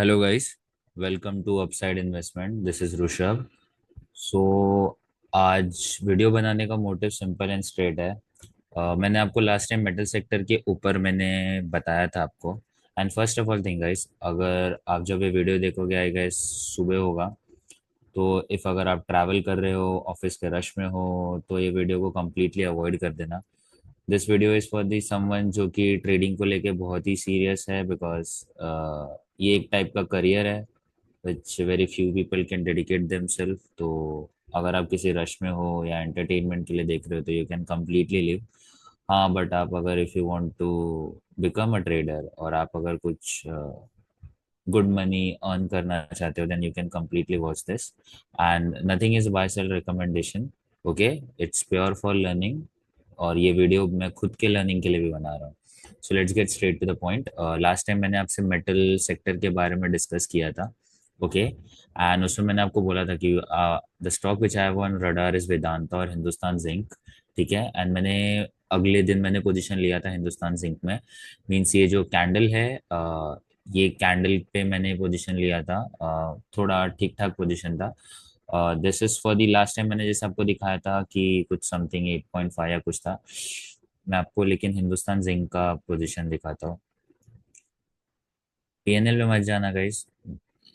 Hello guys, welcome to upside investment. This is Rishabh. So आज video बनाने का motive simple and straight है। मैंने आपको लास्ट टाइम मेटल सेक्टर के ऊपर मैंने बताया था आपको। And first of all thing guys, अगर आप जब ये वीडियो देखोगे आई गेस सुबह होगा। तो इफ़ अगर आप ट्रैवल कर रहे हो, ऑफिस के रश में हो, तो ये वीडियो को कम्प्लीटली अवॉइड कर देना। This video is for the someone जो कि ट्रेडिंग को लेके बहुत ही सीरियस है, बिकॉज ये एक टाइप का करियर है which very few people can dedicate themself. तो अगर आप किसी रश में हो या एंटरटेनमेंट के लिए देख रहे हो तो यू कैन कम्प्लीटली लिव। हाँ, बट आप अगर if you want to become a trader और आप अगर कुछ गुड मनी अर्न करना चाहते हो then you can completely watch this. And nothing is buy sell recommendation. Okay, it's pure for learning. और ये वीडियो मैं खुद के लर्निंग के लिए भी बना रहा हूँ। So let's get straight to the point. Last time मैंने आपसे मेटल सेक्टर के बारे में डिस्कस किया था। ओके, एंड उसमें मैंने आपको बोला था कि the stock which I have on radar is Vedanta और हिंदुस्तान जिंक। ठीक है, एंड मैंने अगले दिन मैंने पोजीशन लिया था हिंदुस्तान जिंक में। मीन्स ये जो कैंडल है, ये कैंडल पे मैंने पोजीशन लिया था। थोड़ा ठीक ठाक पोजीशन था। This is for the last time मैंने जैसे आपको दिखाया था कि कुछ समथिंग 8.5 या कुछ था। मैं आपको लेकिन हिंदुस्तान जिंक का पोजीशन दिखाता हूँ। पीएनएल में मत जाना गाइस,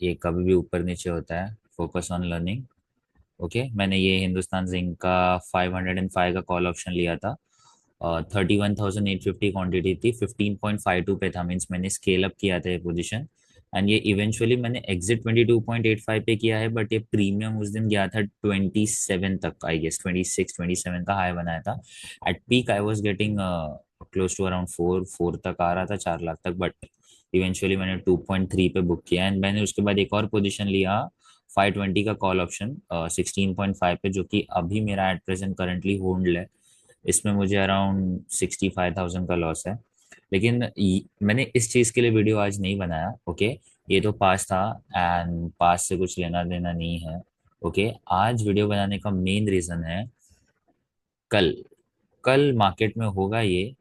ये कभी भी ऊपर नीचे होता है। Focus on learning. ओके, मैंने ये हिंदुस्तान जिंक का 505 का कॉल ऑप्शन लिया था। 31,850 क्वांटिटी थी, 15.52 पे था। मीन्स मैंने स्केल अप किया था ये पोजीशन। एंड ये इवेंचुअली मैंने एग्जिट 22.85 पे किया है, बट ये प्रीमियम उस दिन गया था 27 तक। आई गेस 26 27 का हाई बनाया था। At peak I was getting close to around 4 तक आ रहा था, 4 लाख तक। बट इवेंचुअली मैंने 2.3 पे बुक किया एंड मैंने उसके बाद एक और पोजीशन लिया 520 का कॉल ऑप्शन 16.5 पे, जो कि अभी मेरा एट प्रेजेंट करंटली होल्ड है। इसमें मुझे अराउंड 65,000 का लॉस है। लेकिन मैंने इस चीज़ के लिए वीडियो आज नहीं बनाया। ओके, ये तो पास था एंड पास से कुछ लेना देना नहीं है। ओके, आज वीडियो बनाने का मेन रीज़न है कल। कल मार्केट में होगा ये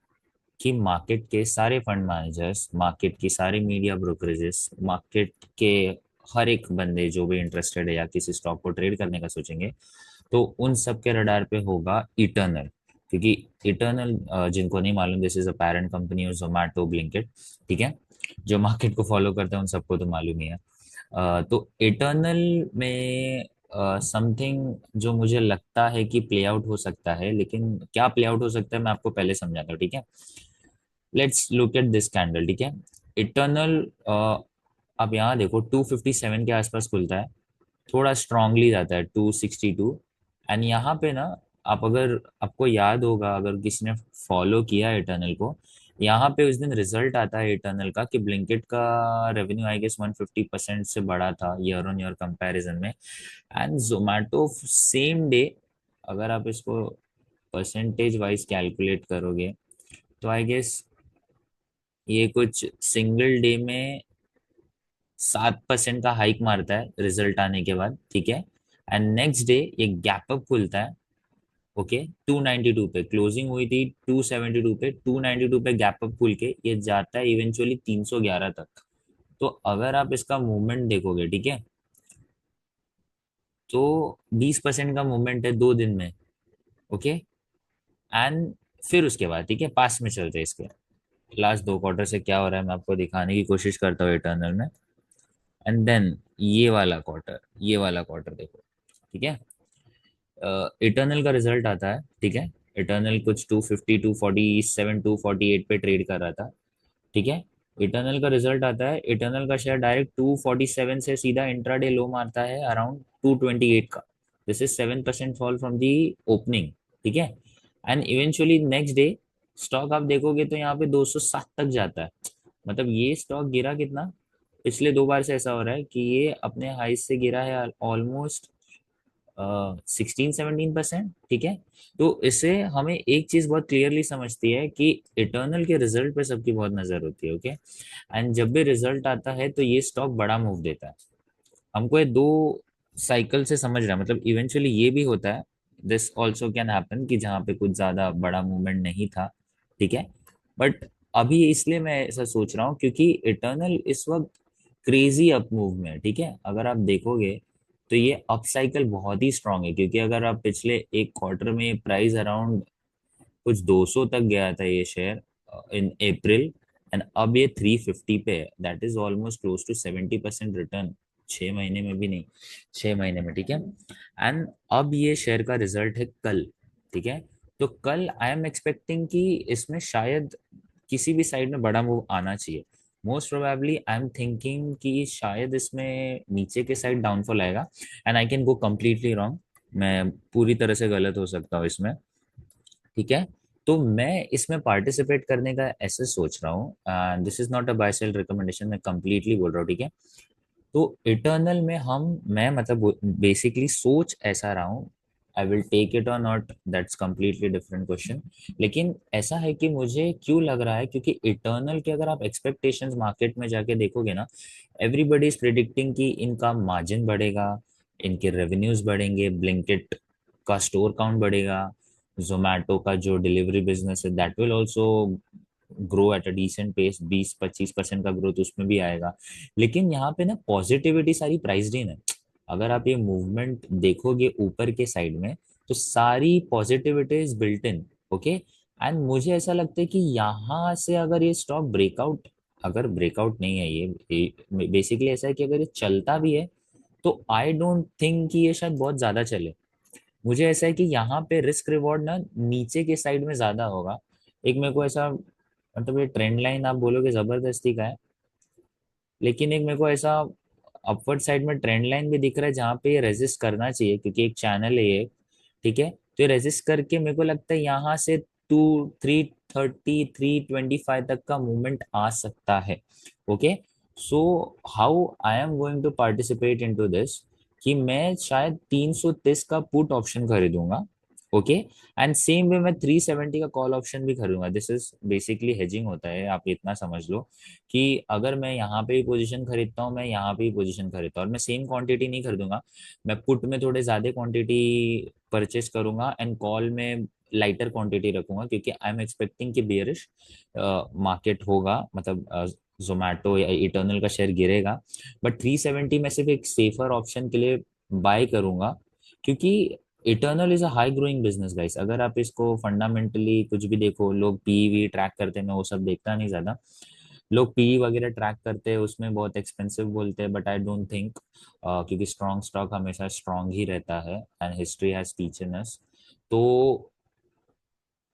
कि मार्केट के सारे फंड मैनेजर्स, मार्केट की सारी मीडिया ब्रोकरेजेस, मार्केट के हर एक बंदे जो भी इंटरेस्टेड है या किसी स्टॉक को ट्रेड करने का सोचेंगे, तो उन सब के रडार पे होगा इटर्नल। क्योंकि इटर्नल, जिनको नहीं मालूम, this is a parent company of Zomato, Blinkit. ठीक है, जो मार्केट को फॉलो करते हैं उन सबको तो मालूम ही है। तो इटर्नल में समथिंग जो मुझे लगता है कि प्ले आउट हो सकता है, लेकिन क्या प्ले आउट हो सकता है मैं आपको पहले समझाता हूँ। ठीक है, let's look at this candle. ठीक है, इटर्नल अब यहाँ देखो 257 के आसपास खुलता है, थोड़ा स्ट्रांगली जाता है 262। एंड यहाँ पे ना, आप अगर आपको याद होगा, अगर किसी ने फॉलो किया है इटर्नल को, यहाँ पे उस दिन रिजल्ट आता है इटर्नल का कि ब्लिंकिट का रेवेन्यू आई गेस 150% से बढ़ा था ईयर ऑन ईयर कंपैरिजन में। एंड जोमेटो सेम डे, अगर आप इसको परसेंटेज वाइज कैलकुलेट करोगे, तो आई गेस ये कुछ सिंगल डे में 7% का हाइक मारता है रिजल्ट आने के बाद। ठीक है, एंड नेक्स्ट डे ये गैप अप खुलता है। ओके, 292 पे क्लोजिंग हुई थी, 272 पे, 292 पे गैप अप खुल के ये जाता है इवेंचुअली 311 तक। तो अगर आप इसका मूवमेंट देखोगे, ठीक है, तो 20% का मूवमेंट है 2 दिन में। ओके, एंड फिर उसके बाद ठीक है, पास में चलते हैं इसके लास्ट 2 क्वार्टर से क्या हो रहा है मैं आपको दिखाने की कोशिश करता हूँ इटर्नल में। एंड देन ये वाला क्वार्टर देखो। ठीक है, इटर्नल का रिजल्ट आता है। ठीक है, इटर्नल कुछ 250 247 248 पे ट्रेड कर रहा था। ठीक है, इटर्नल का रिजल्ट आता है, इटर्नल का शेयर डायरेक्ट 247 से सीधा इंट्राडे लो मारता है अराउंड 228 का। This is 7% fall from the opening. ठीक है, and eventually next day stock आप देखोगे तो यहाँ पे 207 तक जाता है। मतलब ये स्टॉक गिरा कितना, पिछले 2 बार से ऐसा हो रहा है कि ये अपने हाई से गिरा है ऑलमोस्ट 16 17%। ठीक है, तो इससे हमें एक चीज बहुत क्लियरली समझती है कि इटर्नल के रिजल्ट पे सबकी बहुत नजर होती है। ओके, एंड जब भी रिजल्ट आता है तो ये स्टॉक बड़ा मूव देता है। हमको ये 2 साइकिल से समझ रहा है, मतलब इवेंचुअली ये भी होता है, दिस ऑल्सो कैन हैपन कि जहाँ पे कुछ ज्यादा बड़ा मूवमेंट नहीं था। ठीक है, बट अभी इसलिए मैं ऐसा सोच रहा हूँ क्योंकि इटर्नल इस वक्त क्रेजी अप मूव में है, ठीक है। अगर आप देखोगे तो ये अप साइकिल बहुत ही स्ट्रांग है, क्योंकि अगर आप पिछले एक क्वार्टर में प्राइस अराउंड कुछ 200 तक गया था ये शेयर इन अप्रैल, एंड अब ये 350 पे है। That is almost close to 70% return 6 महीने में भी नहीं, 6 महीने में, ठीक है। एंड अब ये शेयर का रिजल्ट है कल, ठीक है। तो कल आई एम एक्सपेक्टिंग कि इसमें शायद किसी भी साइड में बड़ा मूव आना चाहिए। Most probably I am thinking कि शायद इसमें नीचे के साइड डाउनफॉल आएगा, and I can go completely wrong. मैं पूरी तरह से गलत हो सकता हूँ इसमें, ठीक है। तो मैं इसमें पार्टिसिपेट करने का ऐसे सोच रहा हूँ, this is not a buy sell recommendation, मैं कंप्लीटली बोल रहा हूँ, ठीक है। तो इटर्नल में हम मैं मतलब बेसिकली सोच ऐसा रहा हूँ, आई विल टेक इट और not, that's completely different question. लेकिन ऐसा है कि मुझे क्यों लग रहा है, क्योंकि इटर्नल के अगर आप एक्सपेक्टेशंस मार्केट में जाके देखोगे ना, एवरीबडी इज प्रिडिक्टिंग कि इनका मार्जिन बढ़ेगा, इनके रेवेन्यूज बढ़ेंगे, ब्लिंकिट का स्टोर काउंट बढ़ेगा, जोमैटो का जो डिलीवरी बिजनेस है that will also grow at a decent pace, 20-25% का ग्रोथ उसमें भी आएगा। लेकिन यहाँ पे ना पॉजिटिविटी सारी प्राइस्ड इन है। अगर आप ये मूवमेंट देखोगे ऊपर के साइड में, तो सारी positivity is built in, okay. And मुझे ऐसा लगता है कि यहाँ से अगर ये स्टॉक ब्रेकआउट, अगर ब्रेकआउट नहीं है ये बेसिकली ऐसा है कि अगर ये चलता भी है तो आई डोंट थिंक कि ये शायद बहुत ज्यादा चले। मुझे ऐसा है कि यहाँ पे रिस्क रिवॉर्ड ना नीचे के साइड में ज्यादा होगा। एक मेरे को ऐसा, मतलब ये ट्रेंड लाइन आप बोलोगे जबरदस्ती का है, लेकिन एक मेरे को ऐसा अपवर्ड साइड में ट्रेंड लाइन भी दिख रहा है जहाँ पे ये रेजिस्ट करना चाहिए, क्योंकि एक चैनल है ये, ठीक है। तो ये रेजिस्ट करके मेरे को लगता है यहाँ से 330 325 तक का मूवमेंट आ सकता है, okay. So how I am going to participate into this, कि मैं शायद 330 का पुट ऑप्शन खरीदूंगा, ओके। एंड सेम वे मैं 370 का कॉल ऑप्शन भी खरीदूंगा। दिस इज बेसिकली हेजिंग होता है, आप इतना समझ लो कि अगर मैं यहाँ पे ही पोजीशन खरीदता हूँ, मैं यहाँ पे ही पोजीशन खरीदता हूँ, और मैं सेम क्वांटिटी नहीं खरीदूंगा। मैं पुट में थोड़े ज्यादा क्वांटिटी परचेस करूंगा, एंड कॉल में लाइटर क्वांटिटी रखूंगा, क्योंकि आई एम एक्सपेक्टिंग कि बेयरिश मार्केट होगा, मतलब जोमैटो या इटर्नल का शेयर गिरेगा। बट 370 में सिर्फ एक सेफर ऑप्शन के लिए बाय करूंगा, क्योंकि eternal is a high growing business guys. अगर आप इसको फंडामेंटली कुछ भी देखो, लोग पीवी ट्रैक करते हैं, मैं वो सब देखता नहीं ज्यादा। लोग पी वगैरह ट्रैक करते हैं, उसमें बहुत एक्सपेंसिव बोलते हैं, बट आई डोंट थिंक, क्योंकि स्ट्रॉन्ग स्टॉक हमेशा स्ट्रॉन्ग ही रहता है, एंड हिस्ट्री हैज टीचन अस। तो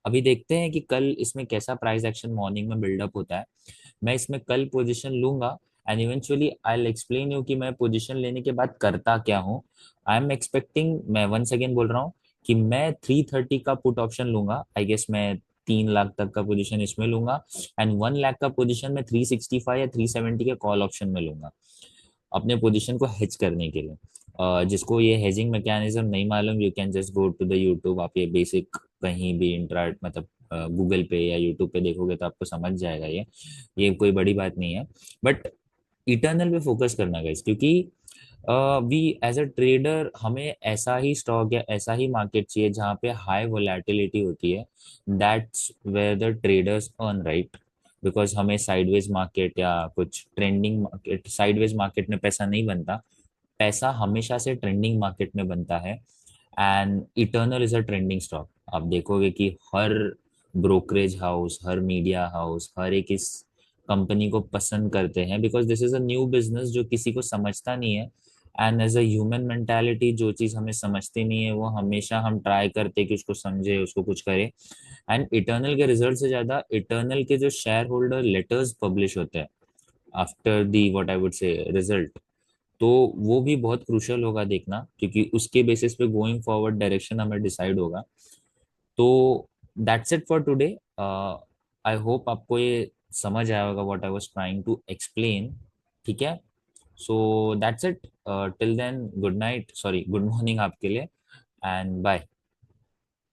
अभी देखते हैं कि कल इसमें कैसा प्राइस एक्शन मॉर्निंग में बिल्डअप होता है। मैं इसमें कल पोजीशन लूंगा, and eventually I will explain you कि मैं पोजीशन लेने के बाद करता क्या हूँ। आई एम एक्सपेक्टिंग, मैं वन सेकेंड बोल रहा हूँ, कि मैं 330 का पुट ऑप्शन लूंगा, आई गेस मैं 3 लाख तक का पोजीशन इसमें लूंगा, एंड 1 लाख का पोजीशन में 365 या 370 के कॉल ऑप्शन में लूंगा, अपने पोजीशन को हेज करने के लिए। जिसको ये हेजिंग मैकेनिज्म नहीं मालूम, you can just go to the YouTube, आप ये बेसिक कहीं भी इंट्रा मतलब गूगल पे या यूट्यूब पे देखोगे तो आपको समझ जाएगा ये कोई बड़ी बात नहीं है। बट इटर्नल पे फोकस करना गाइस, क्योंकि वी एज अ ट्रेडर हमें ऐसा ही स्टॉक या ऐसा ही मार्केट चाहिए जहाँ पे हाई वोलेटिलिटी होती है। That's where the traders earn, right. Because हमें साइडवेज मार्केट या कुछ ट्रेंडिंग मार्केट, साइडवेज मार्केट में पैसा नहीं बनता, पैसा हमेशा से ट्रेंडिंग मार्केट में बनता है। And Eternal is a trending stock. आप देखोगे कि हर ब्रोकरेज हाउस, हर मीडिया हाउस, हर एक इस कंपनी को पसंद करते हैं, because this is a new business जो किसी को समझता नहीं है। And as a human mentality, जो चीज हमें समझती नहीं है वो हमेशा हम ट्राई करते हैं कि उसको समझे, उसको कुछ करे। एंड इटर्नल के रिजल्ट से ज्यादा इटर्नल के जो शेयर होल्डर लेटर्स पब्लिश होते हैं after the what I would say result, तो वो भी बहुत क्रूशियल होगा देखना, क्योंकि उसके बेसिस पे गोइंग फॉरवर्ड डायरेक्शन हमें डिसाइड होगा। तो that's it for today. I hope आपको ये समझ आया होगा what I was trying to explain, ठीक है। So that's it, till then good night, sorry good morning आपके लिए, एंड बाय।